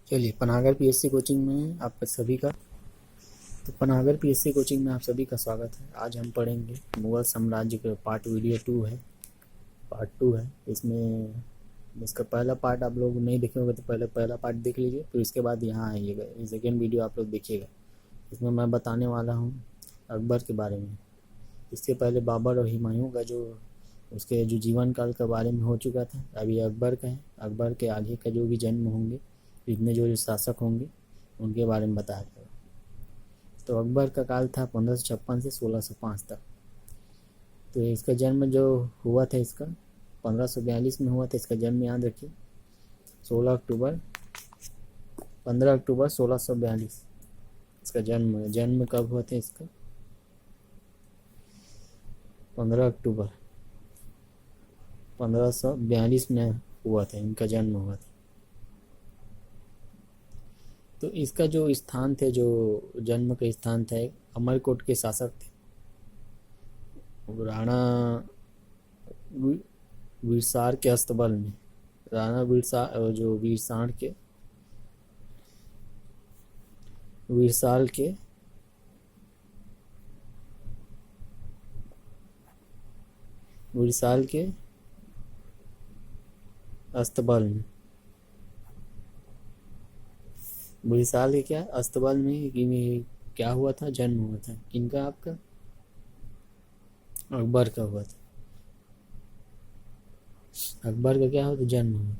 चलिए, Panagar PSC coaching में आप सभी का पनागर पीएससी कोचिंग में आप सभी का स्वागत है। आज हम पढ़ेंगे मुगल साम्राज्य के पार्ट टू है। इसमें इसका पहला पार्ट आप लोग नहीं देखे होंगे तो पहले पहला पार्ट देख लीजिए, फिर इसके बाद यहाँ आइएगा, ये सेकेंड वीडियो आप लोग देखिएगा। इसमें मैं बताने वाला हूँ अकबर के बारे में। इससे पहले बाबर और हुमायूं का उसके जीवन काल के बारे में हो चुका था। अभी अकबर का है। अकबर के आगे का जो भी जन्म होंगे, इतने जो शासक होंगे, उनके बारे में बताया जाएगा। तो अकबर का काल था 1556 से 1605 तक। तो इसका जन्म जो हुआ था, इसका 1542 में हुआ था। इसका जन्म याद रखिए, 15 अक्टूबर 1642 इसका जन्म कब हुआ था इसका? 15 अक्टूबर 1542 में हुआ था, इनका जन्म हुआ था। तो इसका जो स्थान थे, जो जन्म का स्थान था, अमरकोट के शासक थे राणा वीरसार के अस्तबल में। राणा वीरसार जो वीरसार के अस्तबल में, वीरसाल के क्या अस्तबल में क्या हुआ था? जन्म हुआ था। किनका? आपका अकबर का हुआ था। अकबर का क्या हुआ था? जन्म हुआ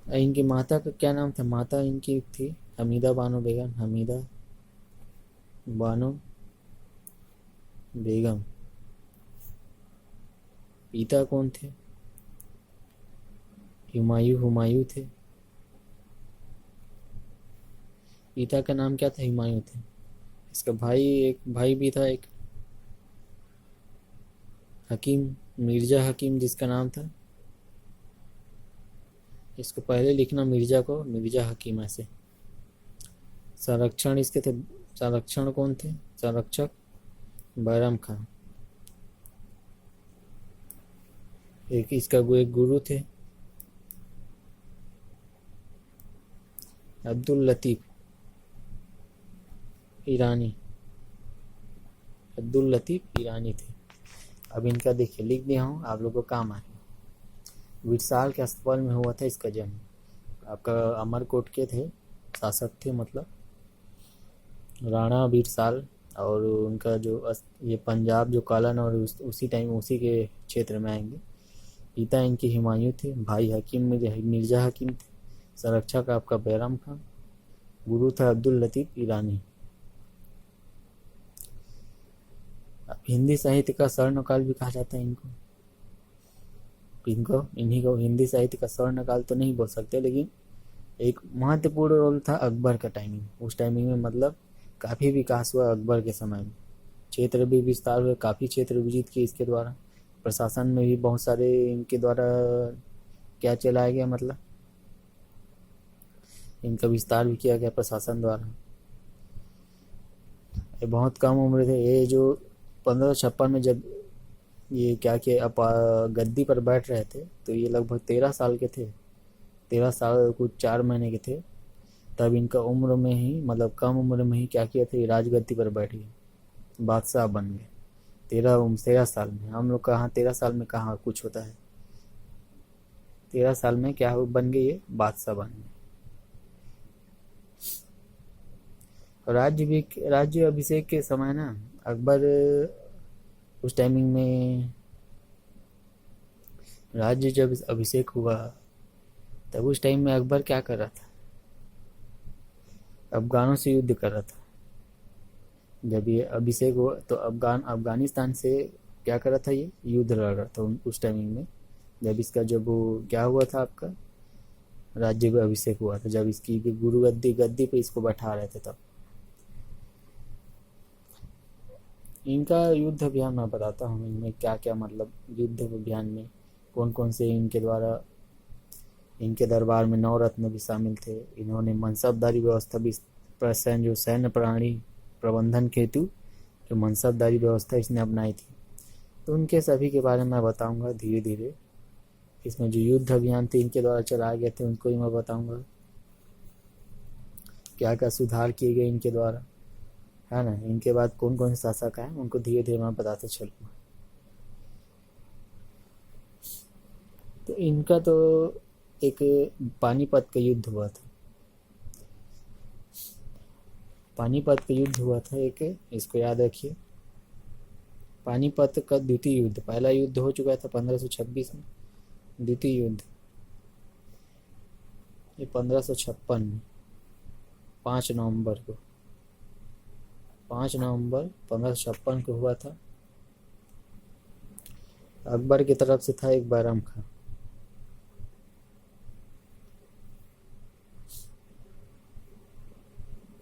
था। इनकी माता का क्या नाम था? माता इनकी थी हमीदा बानो बेगम। हमीदा बानो बेगम। पिता कौन थे? हुमायूं थे। पिता का नाम क्या था? हुमायूं थे। इसका एक भाई भी था, एक हकीम, मिर्जा हकीम, जिसका नाम था, इसको पहले लिखना मिर्जा को, मिर्जा हकीम ऐसे। संरक्षण इसके थे। संरक्षण कौन थे? संरक्षक बैरम खान। एक इसका एक गुरु थे अब्दुल लतीफ ईरानी। अब्दुल लतीफ ईरानी थे। अब इनका देखिए, लिख दिया हूँ, आप लोगों को काम आए। वीरसाल के अस्तबल में हुआ था इसका जन्म। आपका अमरकोट के थे, शासक थे, मतलब राणा वीरसाल। और उनका ये पंजाब जो कालन और उसी टाइम उसी के क्षेत्र में आएंगे। पिता इनके हुमायूं थे, भाई हकीम मिर्जा हकीम थे, संरक्षक आपका बैरम खान, गुरु था अब्दुल लतीफ ईरानी। हिंदी साहित्य का स्वर्णकाल भी कहा जाता है इन्हीं को हिंदी साहित्य का स्वर्णकाल तो नहीं बोल सकते, लेकिन एक महत्वपूर्ण रोल था अकबर का टाइमिंग। उस टाइमिंग में मतलब काफ़ी विकास हुआ अकबर के समय में। क्षेत्र भी विस्तार हुए, काफ़ी क्षेत्र विजित किए इसके द्वारा। प्रशासन में भी बहुत सारे इनके द्वारा क्या चलाया गया, मतलब इनका विस्तार भी किया गया प्रशासन द्वारा। ये बहुत कम उम्र थे ये, जो 1556 में जब ये क्या किया गद्दी पर बैठ रहे थे, तो ये लगभग 13 साल के थे। 13 साल कुछ 4 महीने के थे। तब इनका उम्र में ही, मतलब कम उम्र में ही क्या किया था, ये राजगद्दी पर बैठ गए, बादशाह बन गए। 13 साल में। हम लोग कहाँ 13 साल में कहाँ कुछ होता है। 13 साल में क्या बन गए, ये बादशाह बन गए। राज्य अभिषेक के समय ना, अकबर उस टाइमिंग में राज्य जब अभिषेक हुआ, तब उस टाइम में अकबर क्या कर रहा था? अफगानों से युद्ध कर रहा था। जब ये अभिषेक हुआ तो अफगानिस्तान से क्या कर रहा था? ये युद्ध लड़ रहा था उस टाइमिंग में, जब इसका क्या हुआ था, आपका राज्य का अभिषेक हुआ था, जब इसकी गुरु गद्दी पे इसको बैठा रहे थे। तब इनका युद्ध अभियान मैं बताता हूँ, इनमें क्या क्या, मतलब युद्ध अभियान में कौन कौन से इनके दरबार में 9 रत्न भी शामिल थे। इन्होंने मनसबदारी व्यवस्था भी, सैन्य प्रणाली प्रबंधन हेतु जो मनसबदारी व्यवस्था इसने अपनाई थी। तो उनके सभी के बारे में मैं बताऊंगा धीरे धीरे। इसमें जो युद्ध अभियान थे इनके द्वारा चलाए गए थे उनको ही मैं बताऊंगा, क्या क्या सुधार किए गए इनके द्वारा, है ना। इनके बाद कौन कौन से शासक आए उनको धीरे धीरे मैं बताते चलूँगा। तो इनका तो एक पानीपत का युद्ध हुआ था। पानीपत का युद्ध हुआ था एक, इसको याद रखिए। पानीपत का द्वितीय युद्ध, पहला युद्ध हो चुका था 1526 में, द्वितीय युद्ध ये 1556 में 5 नवंबर को 5 नवंबर 1556 को हुआ था। अकबर की तरफ से था एक बैरम खां।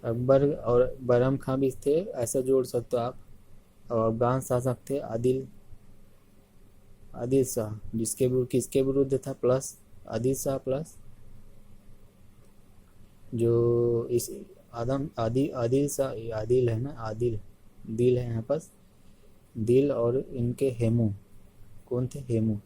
अकबर और बैरम खां भी थे, ऐसा जोड़ सकते हो आप। और अफगान शासक थे आदिल आदिल शाह, किसके विरुद्ध था, प्लस आदिल शाह प्लस जो इस आदिल शाह, आदिल है ना, दिल है यहाँ पास, दिल और इनके हेमू, कौन थे, हेमू।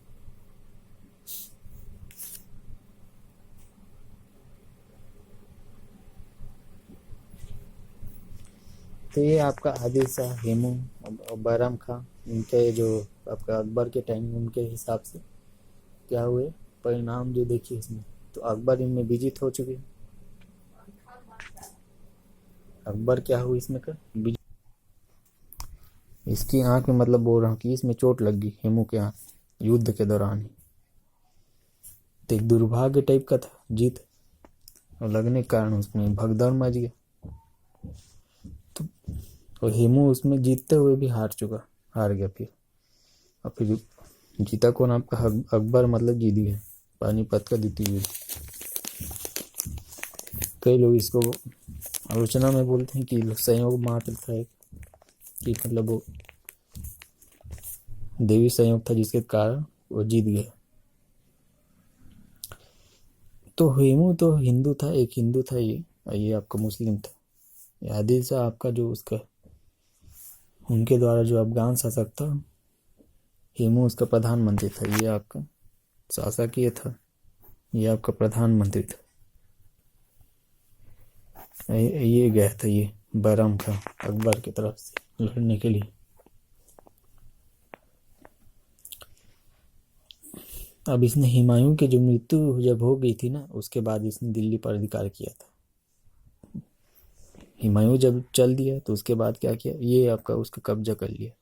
तो ये आपका आदिल शाह, हेमू और बैरम खां, इनके जो आपका अकबर के टाइम उनके हिसाब से क्या हुए परिणाम जो देखिए इसमें। तो अकबर इनमें विजित हो चुके। अकबर क्या हुई इसमें का इसकी आंख में, मतलब बोल रहा हूँ कि इसमें चोट लग गई हेमू के आंख युद्ध के दौरान ही। तो एक दुर्भाग्य टाइप का था जीत, और लगने के कारण उसमें भगदड़ मच गया। और हेमू उसमें जीतते हुए भी हार गया फिर। और फिर जीता कौन, आपका अकबर, मतलब जीत गया पानीपत का द्वितीय युद्ध। कई लोग इसको आलोचना में बोलते हैं कि संयोग मात्र था एक, कि मतलब वो देवी संयोग था जिसके कारण वो जीत गया। तो हेमू तो हिंदू था, एक हिंदू था ये आपका मुस्लिम था। ये आदिल शाह आपका जो उसका उनके द्वारा जो अफगान शासक था, हेमू उसका प्रधानमंत्री था। ये आपका शासक ये था, ये आपका प्रधानमंत्री था। ये गया था ये बैरम खां अकबर की तरफ से लड़ने के लिए। अब इसने हुमायूं की जो मृत्यु जब हो गई थी ना, उसके बाद इसने दिल्ली पर अधिकार किया था। हुमायूं जब चल दिया तो उसके बाद क्या किया, ये आपका उसका कब्जा कर लिया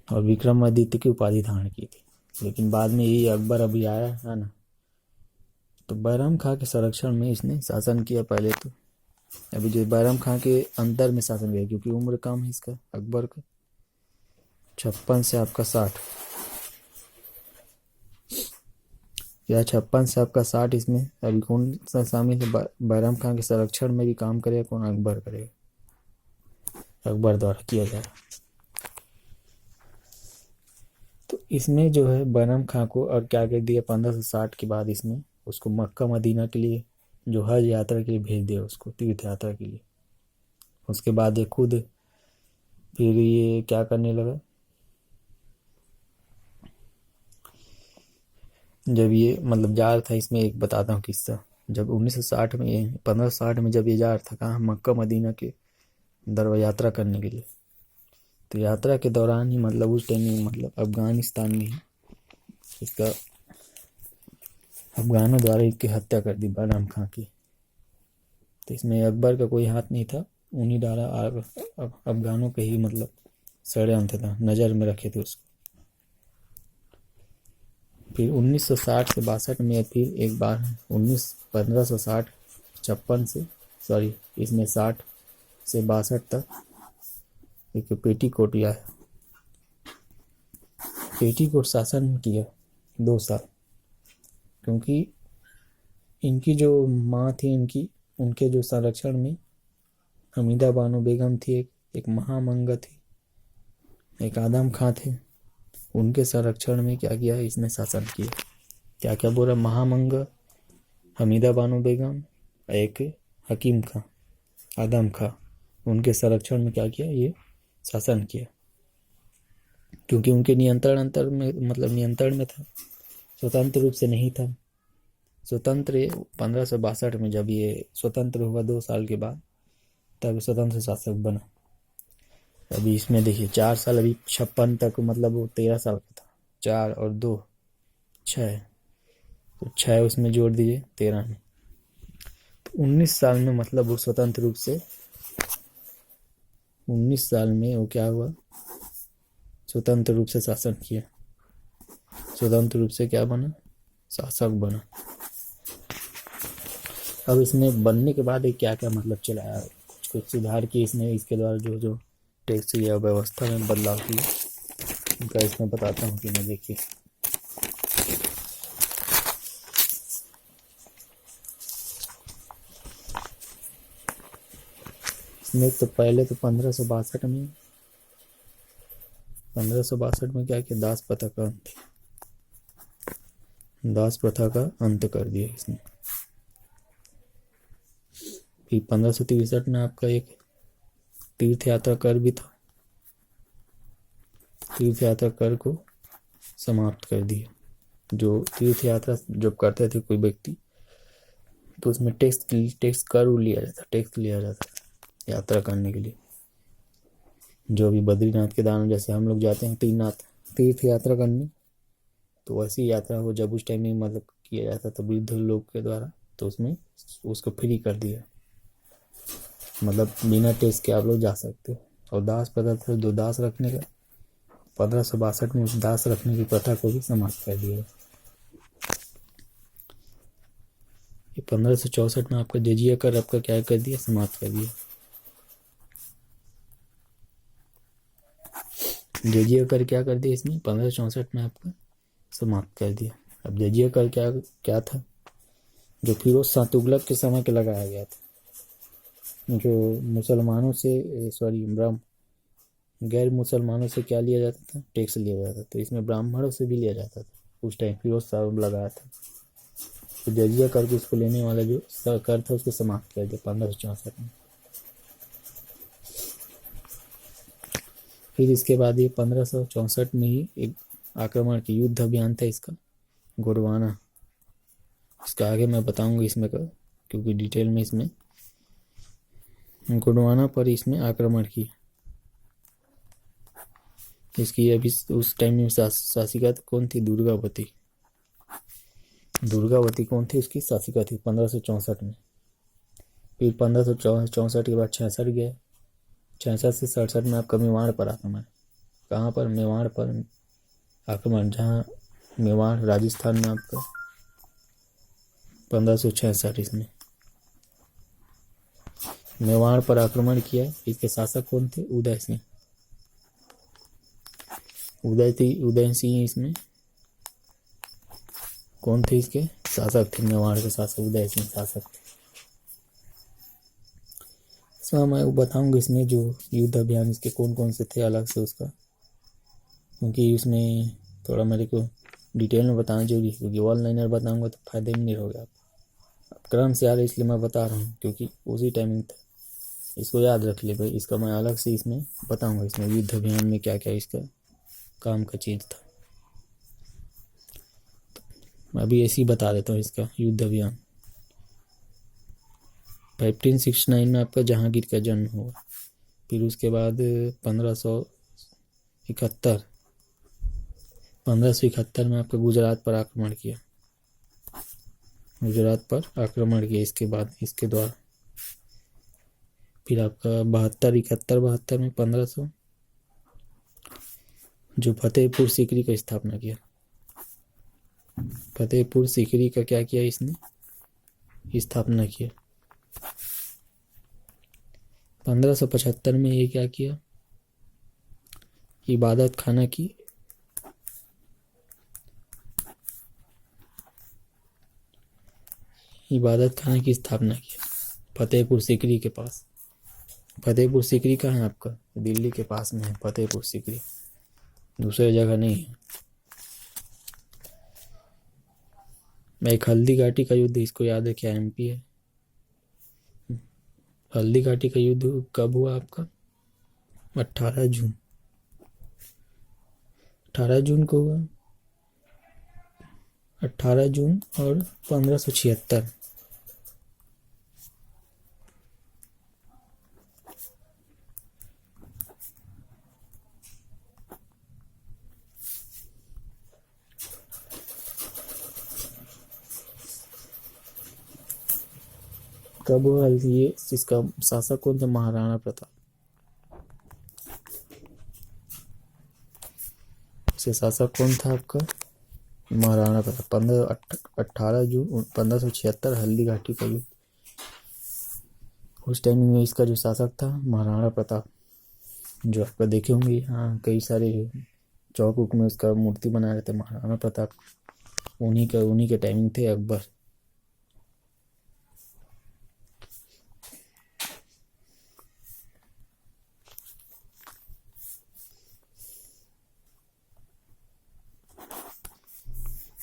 और विक्रमादित्य की उपाधि धारण की थी। लेकिन बाद में ये अकबर अभी आया है ना, तो बैरम खां के संरक्षण में इसने शासन किया पहले। तो अभी जो बैरम खां के अंदर में शासन किया, क्योंकि उम्र कम है इसका अकबर का, 56 से आपका 60, या 56 से आपका 60। इसमें अभी कौन सा शामिल है, बैरम खां के संरक्षण में भी काम करेगा कौन, अकबर करेगा, अकबर द्वारा किया जाएगा। तो इसमें जो है बैरम खां को और क्या कर दिया, 1560 के बाद इसमें उसको मक्का मदीना के लिए, जो हज यात्रा के लिए भेज दिया उसको, तीर्थ यात्रा के लिए। उसके बाद ये खुद फिर ये क्या करने लगा, जब ये मतलब जा रहा था, इसमें एक बताता हूँ किस्सा। जब 1960 में 1560 में जब ये जा रहा था कहाँ, मक्का मदीना के दरबार यात्रा करने के लिए। तो यात्रा के दौरान ही मतलब उस टाइम में, मतलब अफगानिस्तान में ही इसका अफगानों द्वारा इसकी हत्या कर दी बैरम खां की। तो इसमें अकबर का कोई हाथ नहीं था, उन्हीं द्वारा अफगानों के ही मतलब षड्यंत्र था, नज़र में रखे थे उसको। फिर 1960 से 62 में फिर एक बार 1560 56 से सॉरी इसमें 60 से 62 तक एक पेटीकोट आया। पेटीकोट शासन किया 2 साल, क्योंकि इनकी जो माँ थी, उनके जो संरक्षण में हमीदा बानो बेगम थी, एक महामंगा थी, एक आदम खां थे। उनके संरक्षण में क्या किया इसने, शासन किया। क्या क्या बोला, महामंगा, हमीदा बानो बेगम, एक हकीम खां, आदम खां, उनके संरक्षण में क्या किया, ये शासन किया, क्योंकि उनके नियंत्रण में था, स्वतंत्र रूप से नहीं था। स्वतंत्र 1562 में जब ये स्वतंत्र हुआ 2 साल के बाद, तब स्वतंत्र शासक बना। अभी इसमें देखिए 4 साल, अभी 56 तक मतलब वो 13 साल का था। 4 और 2 6, तो 6 उसमें जोड़ दीजिए 13 में, तो 19 साल में मतलब वो स्वतंत्र रूप से 19 साल में वो क्या हुआ, स्वतंत्र रूप से शासन किया। स्वतंत्र रूप से क्या बना, शासक बना। अब इसमें बनने के बाद क्या क्या मतलब चलाया, कुछ सुधार किए इसने, इसके द्वारा जो जो टैक्स या व्यवस्था में बदलाव किए, उनका इसमें बताता हूँ कि मैं देखिए। इसमें तो पहले तो 1562 में क्या किया, दास प्रथा का अंत कर दिया इसने। फिर 1563 में आपका एक तीर्थ यात्रा कर भी था, तीर्थ यात्रा कर को समाप्त कर दिया। जो तीर्थ यात्रा जब करते थे कोई व्यक्ति, तो उसमें टैक्स लिया जाता था यात्रा करने के लिए। जो भी बद्रीनाथ केदारनाथ जैसे हम लोग जाते हैं तीर्थ यात्रा करने, तो वैसी यात्रा हो जब उस टाइम में मतलब किया जाता था वृद्ध लोग के द्वारा, तो उसमें उसको फ्री कर दिया, मतलब बिना टैक्स के आप लोग जा सकते हो। और दास प्रथा था, जो दास रखने का 1562 में उस दास रखने की प्रथा को भी समाप्त कर दिया। 1564 में आपका जजिया कर आपका क्या कर दिया, समाप्त कर दिया। जजिया कर क्या कर दिया इसमें 1564 में आपका समाप्त कर दिया। अब जजिया कर क्या क्या था, जो फिरोज शाह तुगलक के समय के लगाया गया था, जो मुसलमानों से गैर मुसलमानों से क्या लिया जाता था, टैक्स लिया जाता था। तो इसमें ब्राह्मणों से भी लिया जाता था, उस टाइम फिरोज शाह लगाया था। तो जजिया कर को उसको लेने वाला जो कर था उसको समाप्त कर दिया 1564 में। फिर इसके बाद ये 1564 में ही एक आक्रमण की युद्ध अभियान था इसका, गोंडवाना। इसका आगे मैं बताऊंगा इसमें का, क्योंकि डिटेल में इसमें गोंडवाना पर इसमें आक्रमण किया। इसकी अभी उस टाइम में शासिका कौन थी, दुर्गावती कौन थी, उसकी शासिका थी 1564 में। फिर 1564 के बाद 66 गए, 66 से 67 में आपका मेवाड़ पर आक्रमण। कहाँ पर, मेवाड़ पर आक्रमण, जहाँ मेवाड़ राजस्थान में आपका 1566 इसमें मेवाड़ पर आक्रमण किया। इसके शासक कौन थे, उदय सिंह इसमें कौन थे, इसके शासक थे, मेवाड़ के शासक उदय सिंह शासक थे। इसमें मैं बताऊंगा इसमें जो युद्ध अभियान इसके कौन कौन से थे अलग से उसका, क्योंकि उसमें थोड़ा मेरे को डिटेल में बताना जरूरी है, क्योंकि ऑनलाइनर बताऊंगा तो फायदे में नहीं रहोगे आप। क्रम से आ रहा है इसलिए मैं बता रहा हूँ, क्योंकि उसी टाइमिंग था, इसको याद रख ले भाई। इसका मैं अलग से इसमें बताऊंगा, इसमें युद्ध अभियान में क्या क्या इसका काम का चीज़ था। मैं अभी ऐसे ही बता देता हूँ इसका युद्ध अभियान। 1569 में आपका जहांगीर का जन्म हुआ। फिर उसके बाद 1571 में आपका गुजरात पर आक्रमण किया, इसके बाद इसके द्वारा। फिर आपका 72 में 1500 जो फतेहपुर सीकरी का स्थापना किया। फतेहपुर सीकरी का क्या किया इसने, स्थापना किया। 1575 में ये क्या किया, इबादत खाना की स्थापना की फतेहपुर सीकरी के पास। फतेहपुर सीकरी कहाँ है आपका, दिल्ली के पास में है फतेहपुर सीकरी, दूसरे जगह नहीं है। मैं एक हल्दी घाटी का युद्ध, इसको याद है क्या, एमपी है। हल्दी घाटी का युद्ध कब हुआ आपका? 18 जून। 18 जून को हुआ। 18 जून और 1576। कब हुआ ये? इसका शासक कौन था? महाराणा प्रताप। इसका शासक कौन था आपका? महाराणा प्रताप। 18 जून 1576 हल्दी घाटी का युद्ध। उस टाइम में इसका जो शासक था महाराणा प्रताप, जो आपका देखे होंगे। हाँ, कई सारे चौक उक में उसका मूर्ति बनाए रहते महाराणा प्रताप। उन्हीं के टाइमिंग थे अकबर।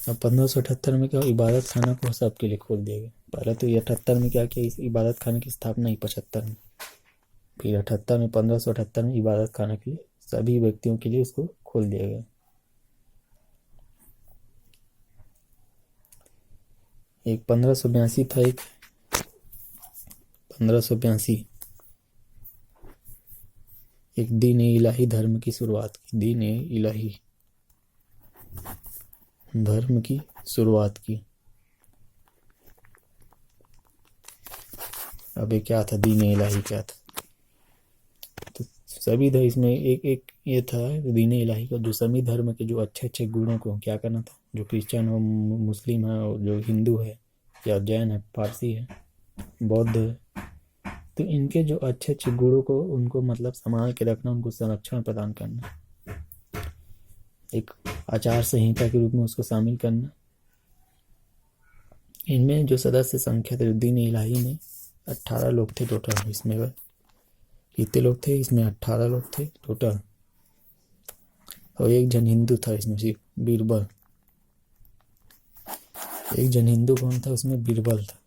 अब 1578 में क्या, इबादत खाना को सबके लिए खोल दिया गया। पहले तो ये 78 में क्या किया, इस इबादत खाने की स्थापना ही 75 में। फिर 78 में 1578 में इबादत खाना के लिए सभी व्यक्तियों के लिए उसको खोल दिया गया। एक 1582 था। एक 1582 एक दीन इलाही धर्म की शुरुआत की। दीन इलाही धर्म की शुरुआत की। अबे क्या था दीन इलाही, क्या था? तो सभी था इसमें एक एक ये था दीन इलाही का, जो सभी धर्म के जो अच्छे अच्छे गुणों को क्या करना था। जो क्रिश्चियन हो, मुस्लिम है, और जो हिंदू है या जैन है, पारसी है, बौद्ध है, तो इनके जो अच्छे अच्छे गुणों को उनको मतलब संभाल के रखना, उनको संरक्षण प्रदान करना, एक आचार संहिता के रूप में उसको शामिल करना। इनमें जो सदस्य संख्या थे दीन इलाही में 18 लोग थे टोटल। इसमें कितने लोग थे? इसमें 18 लोग थे टोटल। और एक जन हिंदू था इसमें, सिर्फ बीरबल। एक जन हिंदू कौन था उसमें? बीरबल था।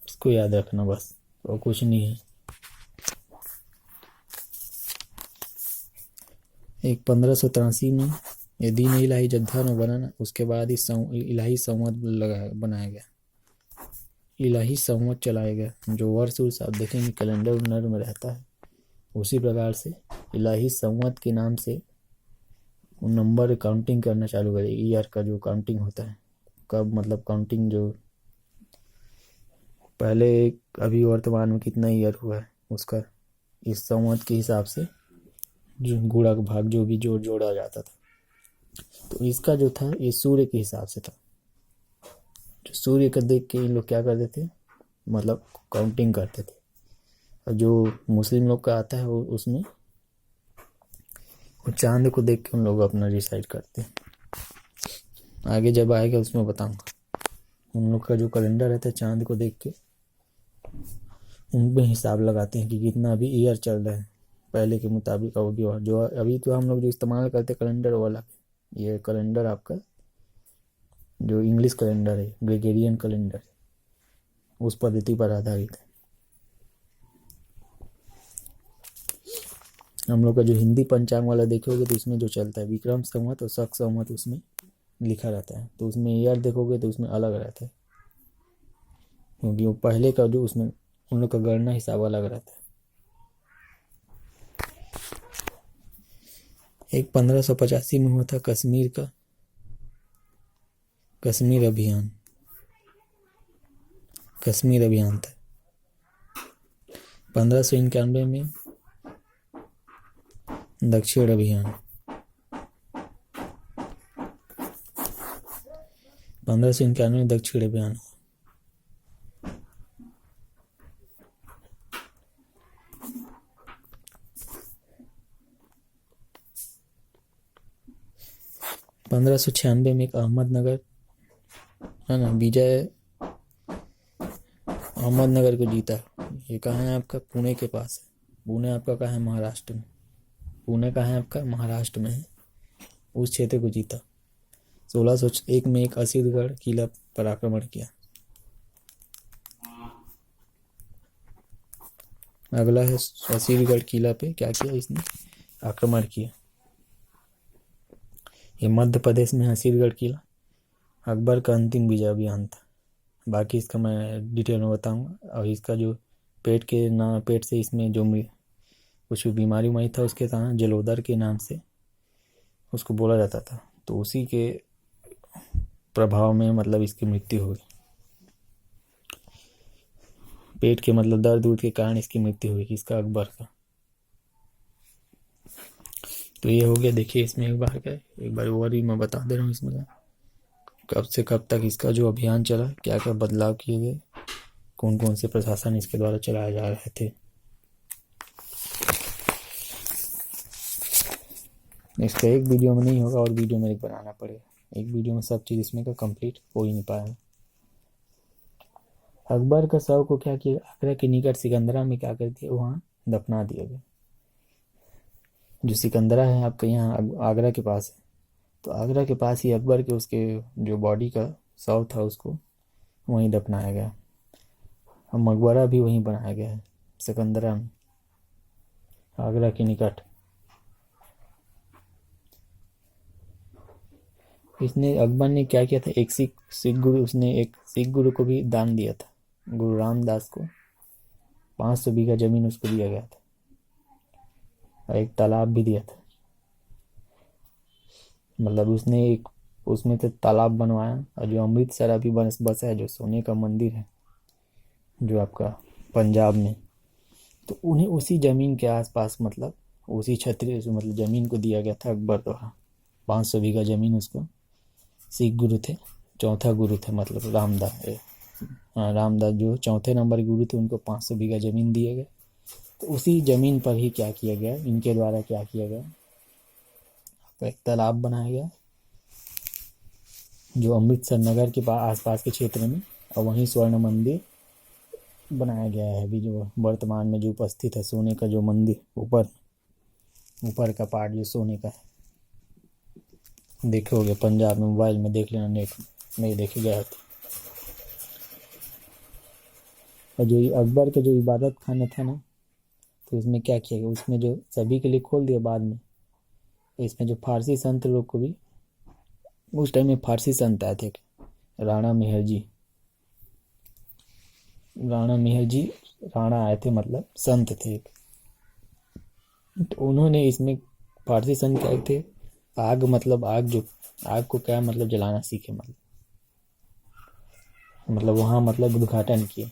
इसको याद रखना बस, और कुछ नहीं है। एक 1583 में ये दीन इलाही जब धर्म बना ना, उसके बाद ही इलाही संवत बनाया गया। इलाही संवत चलाया गया। जो वर्ष आप देखेंगे कैलेंडर उलंडर में रहता है, उसी प्रकार से इलाही संवत के नाम से नंबर काउंटिंग करना चालू करे। ईयर का जो काउंटिंग होता है, कब मतलब काउंटिंग जो पहले, अभी वर्तमान में कितना ईयर हुआ है उसका, इस संवत के हिसाब से जो गुणा का भाग जो भी जोड़ा जाता था। तो इसका जो था ये सूर्य के हिसाब से था। जो सूर्य का देख के इन लोग क्या करते थे, मतलब काउंटिंग करते थे। और जो मुस्लिम लोग का आता है वो उसमें वो चांद को देख के उन लोग अपना डिसाइड करते हैं। आगे जब आएगा उसमें बताऊंगा। उन लोग का जो कैलेंडर रहता है चांद को देख के उनमें हिसाब लगाते हैं कि कितना अभी ईयर चल रहा है पहले के मुताबिक। और भी जो अभी तो हम लोग जो इस्तेमाल करते हैं कैलेंडर वाला, ये कैलेंडर आपका जो इंग्लिश कैलेंडर है, ग्रेगोरियन कैलेंडर, उस पद्धति पर आधारित है। हम लोग का जो हिंदी पंचांग वाला देखोगे तो उसमें जो चलता है विक्रम संवत और शक संवत उसमें लिखा रहता है। तो उसमें ईयर देखोगे तो उसमें अलग रहता है, क्योंकि वो पहले का जो उसमें उन लोग का गणना हिसाब अलग रहता है। एक 1585 में हुआ था कश्मीर का कश्मीर अभियान था। 1591 में दक्षिण अभियान। 1591 में दक्षिण अभियान। पंद्रह सौ 96 में एक अहमदनगर है ना, विजय अहमदनगर को जीता। ये कहाँ है आपका? पुणे के पास है। पुणे आपका कहाँ है? महाराष्ट्र में। पुणे कहाँ है आपका? महाराष्ट्र में है। उस क्षेत्र को जीता। 1601 में एक असीरगढ़ किला पर आक्रमण किया। अगला है हसीरगढ़ किला पे क्या किया इसने, आक्रमण किया। ये मध्य प्रदेश में हसीरगढ़ किला अकबर का अंतिम विजय अभियान था। बाकी इसका मैं डिटेल में बताऊंगा। और इसका जो पेट से इसमें जो कुछ बीमारी उमारी था उसके कारण जलोदर के नाम से उसको बोला जाता था, तो उसी के प्रभाव में मतलब इसकी मृत्यु हुई। पेट के मतलब दर्द उर्द के कारण इसकी मृत्यु हुई इसका, अकबर का। तो ये हो गया। देखिए इसमें एक बार ओवरव्यू मैं बता दे रहा हूँ इसमें कब से कब तक इसका जो अभियान चला, क्या क्या बदलाव किए गए, कौन कौन से प्रशासन इसके द्वारा चलाए जा रहे थे। इसका एक वीडियो में नहीं होगा और वीडियो मेरे को बनाना पड़ेगा। एक वीडियो में सब चीज़ इसमें का कंप्लीट हो ही नहीं पाएगा। अकबर का शव को क्या किया, आगरा के निकट सिकंदरा में क्या कर दिया, वहाँ दफना दिया गया। जो सिकंदरा है आपके यहाँ आगरा के पास है, तो आगरा के पास ही अकबर के उसके जो बॉडी का शव था उसको वहीं दफनाया गया। अब मकबरा भी वहीं बनाया गया है सिकंदरा में, आगरा के निकट। इसने अकबर ने क्या किया था, एक सिख गुरु, उसने एक सिख गुरु को भी दान दिया था। गुरु रामदास को 500 बीघा जमीन उसको दिया गया था और एक तालाब भी दिया था। मतलब उसने एक उसमें से तालाब बनवाया। और जो अमृतसर अभी बसा है, जो सोने का मंदिर है जो आपका पंजाब में, तो उन्हें उसी जमीन के आसपास मतलब उसी क्षेत्र मतलब जमीन को दिया गया था अकबर द्वारा। 500 बीघा जमीन उसको सिख गुरु थे, चौथा गुरु थे मतलब रामदास जो चौथे नंबर गुरु थे, उनको 500 बीघा जमीन दिए गए। तो उसी जमीन पर ही क्या किया गया, इनके द्वारा क्या किया गया, एक तालाब बनाया गया जो अमृतसर नगर के आसपास के क्षेत्र में, और वहीं स्वर्ण मंदिर बनाया गया है अभी जो वर्तमान में जो उपस्थित है। सोने का जो मंदिर ऊपर का पार्ट जो सोने का है, देखे होगे पंजाब में, मोबाइल में देख लेना, नेट में देखे गया था। और जो अकबर का जो इबादत खाना था ना, तो उसमें क्या किया गया, उसमें जो सभी के लिए खोल दिया बाद में। इसमें जो फारसी संत लोग को भी, उस टाइम में फारसी संत आए थे, राणा राणा आए थे, मतलब संत थे। तो उन्होंने इसमें फारसी संत क्या थे, आग को क्या मतलब जलाना सीखे, मतलब वहाँ मतलब उद्घाटन किए।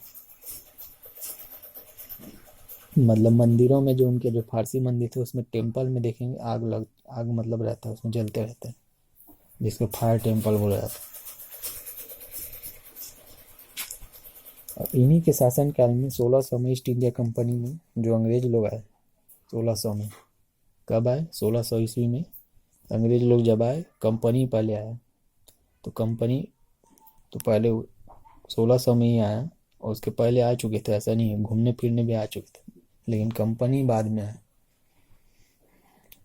मतलब मंदिरों में जो उनके जो फारसी मंदिर थे उसमें टेम्पल में देखेंगे आग मतलब रहता है, उसमें जलते रहता है, जिसको फायर टेम्पल बोला जाता है। और इन्हीं के शासन काल में 1600 में ईस्ट इंडिया कंपनी में जो अंग्रेज लोग आए, 1600 में, कब आए, 1600 ईस्वी में अंग्रेज लोग जब आए, कंपनी पहले आया। तो कंपनी तो पहले 1600 में ही आया, और उसके पहले आ चुके थे, ऐसा नहीं है, घूमने फिरने भी आ चुके थे, लेकिन कंपनी बाद में आया।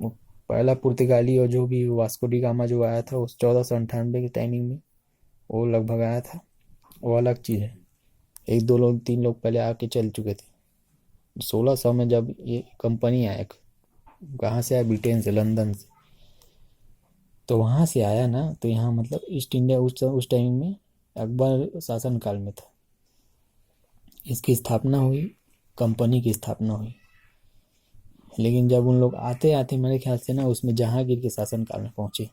वो पहला पुर्तगाली और जो भी वास्को डी गामा जो आया था उस 1498 के टाइमिंग में, वो लगभग आया था, वो अलग चीज़ है। 1-2 लोग 3 लोग पहले आके चल चुके थे। 1600 में जब ये कंपनी आया, कहाँ से आया, ब्रिटेन से, लंदन से, तो वहाँ से आया ना, तो यहाँ मतलब ईस्ट इंडिया उस टाइम में अकबर शासन काल में था। इसकी स्थापना हुई, कंपनी की स्थापना हुई। लेकिन जब उन लोग आते आते मेरे ख्याल से ना उसमें जहांगीर के शासन काल में पहुंचे,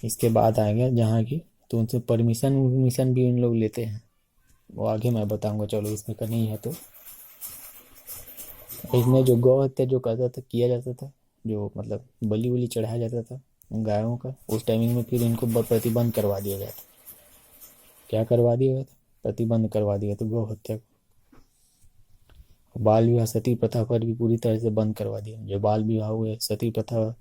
इसके बाद आ गया जहांगीर। तो उनसे परमिशन भी उन लोग लेते हैं, वो आगे मैं बताऊंगा, चलो इसमें का नहीं है। तो इसमें जो गौ हत्या जो करता था, किया जाता था, जो मतलब बलि वली चढ़ाया जाता था गायों का, उस टाइमिंग में फिर इनको प्रतिबंध करवा दिया गया था। क्या करवा दिया गया था, प्रतिबंध करवा दिया। तो गौ हत्या, बाल विवाह, सती प्रथा पर भी पूरी तरह से बंद करवा दिया। जो बाल विवाह हुए, सती प्रथा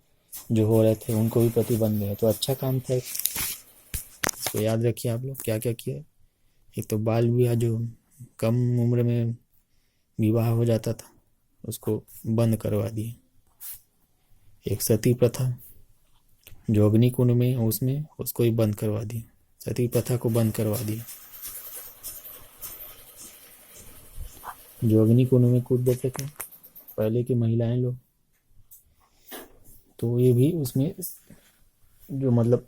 जो हो रहे थे, उनको भी प्रतिबंध दिया। तो अच्छा काम था, इसको याद रखिए आप लोग क्या क्या किया। एक तो बाल विवाह, जो कम उम्र में विवाह हो जाता था, उसको बंद करवा दिए। एक सती प्रथा जो अग्निकुंड में, उसमें उसको ही बंद करवा दिया, सती प्रथा को बंद करवा दिया। जो अग्नि कुंड में कूद देते थे पहले की महिलाएं लोग, तो ये भी उसमें जो मतलब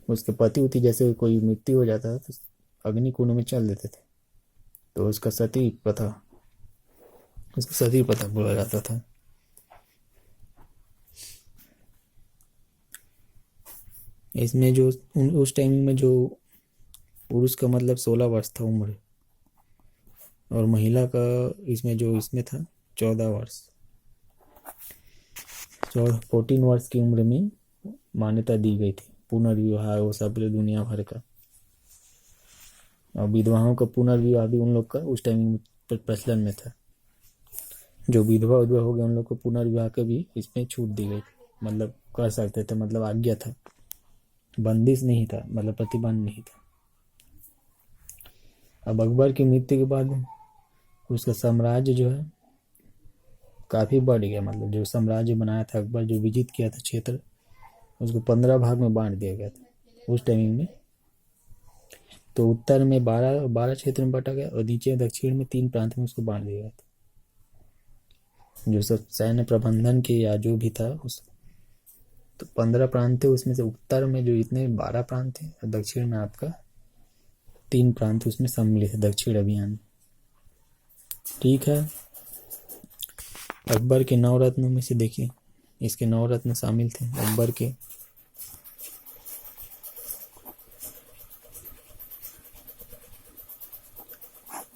उसके पति उति जैसे कोई मृत्यु हो जाता था तो अग्नि कुंड में चल देते थे, तो उसका सती प्रथा बोला जाता था। इसमें जो उस टाइमिंग में जो पुरुष का मतलब 16 वर्ष था उम्र, और महिला का इसमें था 14 वर्ष, 14 वर्ष की उम्र में मान्यता दी गई थी पुनर्विवाह वो सब पूरे दुनिया भर का। और विधवाओं का पुनर्विवाह भी उन लोग का उस टाइम प्रचलन में था। जो विधवा हो गए उन लोग को पुनर्विवाह का भी इसमें छूट दी गई, मतलब कर सकते थे, मतलब आज्ञा था, बंदिश नहीं था, मतलब प्रतिबंध नहीं था। अब अकबर की मृत्यु के बाद उसका साम्राज्य जो है काफ़ी बढ़ गया, मतलब जो साम्राज्य बनाया था अकबर, जो विजित किया था क्षेत्र, उसको 15 भाग में बांट दिया गया था उस टाइमिंग में। तो उत्तर में 12 क्षेत्र में बांटा गया और नीचे दक्षिण में 3 प्रांत में उसको बांट दिया गया था। जो सब सैन्य प्रबंधन के या जो भी था उस, तो 15 प्रांत थे, उसमें से उत्तर में जो इतने 12 प्रांत थे और दक्षिण में आपका 3 प्रांत उसमें सम्मिलित है दक्षिण अभियान। ठीक है, अकबर के 9 रत्नों में से देखिए, इसके 9 रत्न शामिल थे अकबर के।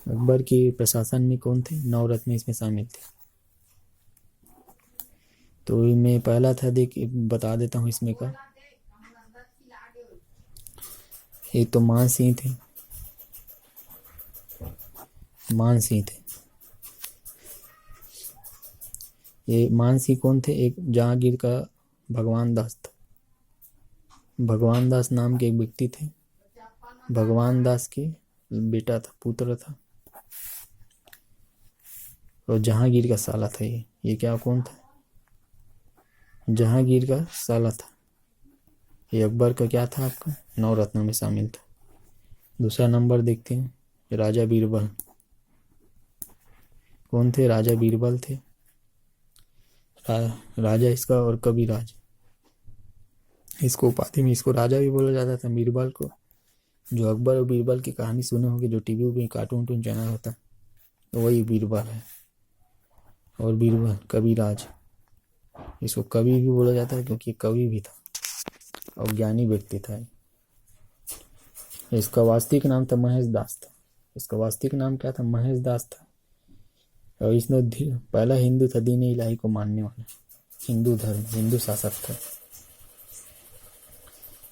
अकबर के प्रशासन में कौन थे? 9 रत्न इसमें शामिल थे। तो मैं पहला था, बता देता हूँ इसमें का। एक तो मान सिंह थे, ये मान सिंह कौन थे? एक जहांगीर का भगवान दास था। भगवान दास नाम के एक व्यक्ति थे, भगवान दास के बेटा था, पुत्र था, और जहांगीर का साला था ये क्या कौन था? जहांगीर का साला था। ये अकबर का क्या था? आपका 9 रत्नों में शामिल था। दूसरा नंबर देखते हैं, राजा बीरबल। कौन थे? राजा बीरबल थे। राजा इसका और कविराज, इसको उपाधि में इसको राजा भी बोला जाता था बीरबल को। जो अकबर और बीरबल की कहानी सुने होगी, जो टीवी पे कार्टून चैनल होता है, तो वही बीरबल है। और बीरबल कविराज, इसको कवि भी बोला जाता है क्योंकि कवि भी था और ज्ञानी व्यक्ति था। इसका वास्तविक नाम था महेश दास था। इसका वास्तविक नाम क्या था? महेश दास था। और इसने पहला हिंदू था, दीन इलाही को मानने वाला, हिंदू धर्म, हिंदू शासक था।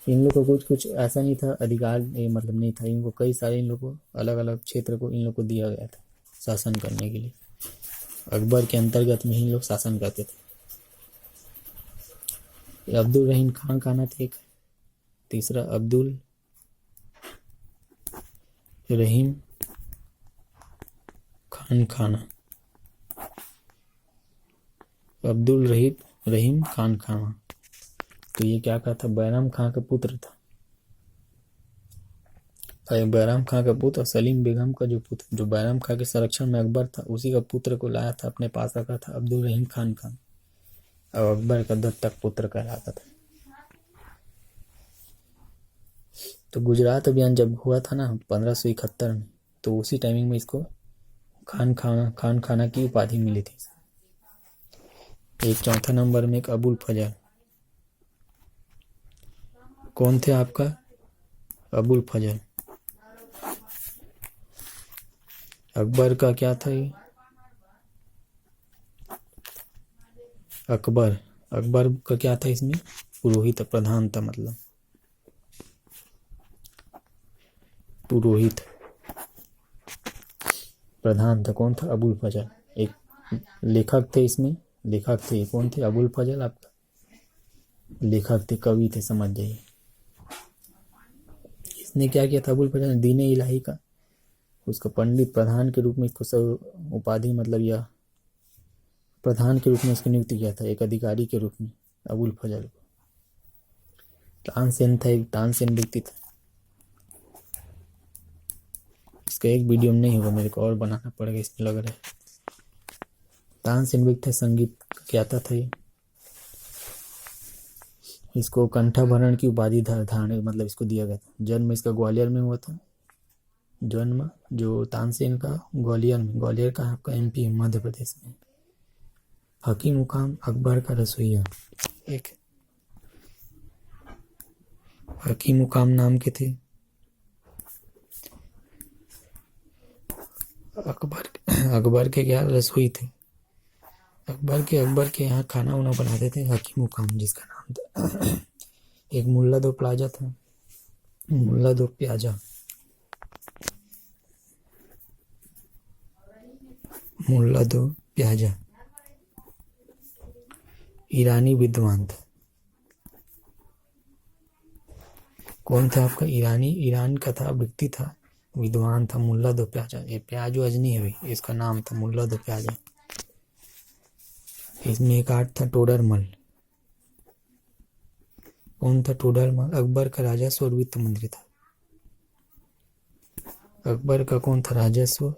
इन लोग को कुछ ऐसा नहीं था अधिकार, मतलब नहीं था इनको, कई सारे इन लोग को अलग अलग क्षेत्र को इन लोग को दिया गया था शासन करने के लिए। अकबर के अंतर्गत में ही लोग शासन करते थे। अब्दुल रहीम खान थे एक, तीसरा अब्दुल रहीम खाना, अब्दुल रहीम खाना। तो ये क्या था? बैराम खां का पुत्र था। बैराम खां का पुत्र, सलीम बेगम का जो पुत्र, जो बैराम खां के संरक्षण में अकबर था, उसी का पुत्र को लाया था, अपने पास रखा था, अब्दुल रहीम खान, और अकबर का दत्तक पुत्र कहलाता था। तो गुजरात अभियान जब हुआ था ना 1571 में, तो उसी टाइमिंग में इसको खान खाना की उपाधि मिली थी। एक चौथा नंबर में एक अबुल फजल। कौन थे आपका? अबुल फजल। अकबर का क्या था ये? अकबर का क्या था इसमें? पुरोहित, प्रधान था, मतलब पुरोहित प्रधान था। कौन था? अबुल फजल। एक लेखक थे इसमें, लेखक थे। कौन थे? अबुल फजल आपका लेखक थे, कवि थे, समझ जाइए। इसने क्या किया था? अबुल फजल ने दीन इलाही का, उसका पंडित प्रधान के रूप में इसको सब उपाधि, मतलब यह प्रधान के रूप में इसकी नियुक्ति किया था, एक अधिकारी के रूप में अबुल फजल को। तानसेन था, एक तानसेन व्यक्ति था, इसका एक वीडियो में नहीं होगा, मेरे को और बनाना पड़ेगा इसमें लग रहा है। तानसेन भी था, संगीत क्या था ये। इसको कंठाभरण की उपाधि धारण मतलब इसको दिया गया था। जन्म इसका ग्वालियर में हुआ था। जन्म जो तानसेन का ग्वालियर में, ग्वालियर का आपका MP मध्य प्रदेश में। हकीम मुकाम अकबर का रसोइया। एक हकीम मुकाम नाम के थे। अकबर के क्या रसोई थे। अकबर के यहाँ खाना वाना बनाते थे हकीम मुकाम, जिसका नाम था। एक मुल्ला दो प्लाजा था, मुल्ला दो प्याजा। मुल्ला दो प्याजा ईरानी विद्वान था। कौन था आपका ईरान का था, व्यक्ति था, विद्वान था, मुल्ला दो प्याजा। ये प्याजो अजनी है भाई, इसका नाम था मुल्ला दो प्याजा। इसमें एक आर्ट था टोडरमल। कौन था टोडरमल? अकबर का राजस्व और वित्त मंत्री था। अकबर का कौन था? राजस्व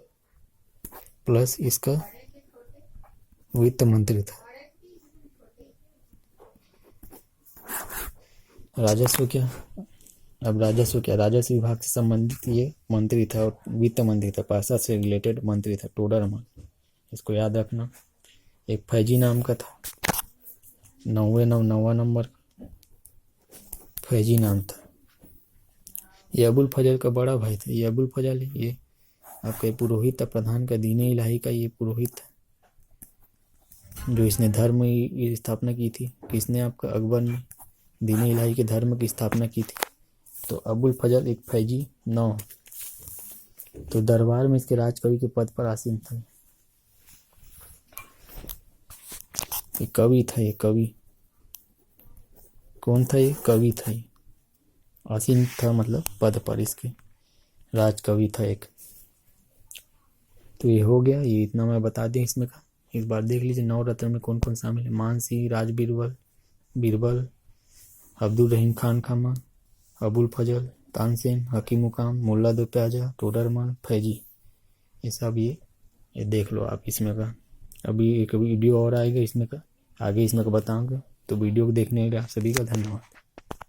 प्लस इसका वित्त मंत्री था। राजस्व क्या? अब राजस्व क्या? राजस्व विभाग से संबंधित ये मंत्री था और वित्त मंत्री था, पैसा से रिलेटेड मंत्री था टोडरमल। इसको याद रखना। एक फैजी नाम का था, 9वां नंबर फैजी नाम था। ये अबुल फजल का बड़ा भाई था। ये अबुल फजल ये आपका पुरोहित था, प्रधान का दीन इलाही का ये पुरोहित था, जो इसने धर्म की स्थापना की थी। किसने? आपका अकबर ने दीन इलाही के धर्म की स्थापना की थी। तो अबुल फजल एक फैजी 9। तो दरबार में इसके राजकवि के पद पर आसीन था। ये कवि था। ये कवि कौन था? ये कवि था। ये आसीन था मतलब पद पर, इसके राजकवि था एक। तो ये हो गया, ये इतना मैं बता दें इसमें का। इस बार देख लीजिए 9 रत्न में कौन कौन शामिल है। मानसिंह, राज बीरबल, अब्दुल रहीम खान खामा, अबुल फजल, तानसेन, हकीम मुकाम, मुल्ला दो प्याजा, टोडरमल, फैजी। ये सब ये देख लो आप इसमें का। अभी एक वीडियो और आएगा इसमें का, आगे इसमें का बताऊंगा। तो वीडियो को देखने के लिए आप सभी का धन्यवाद।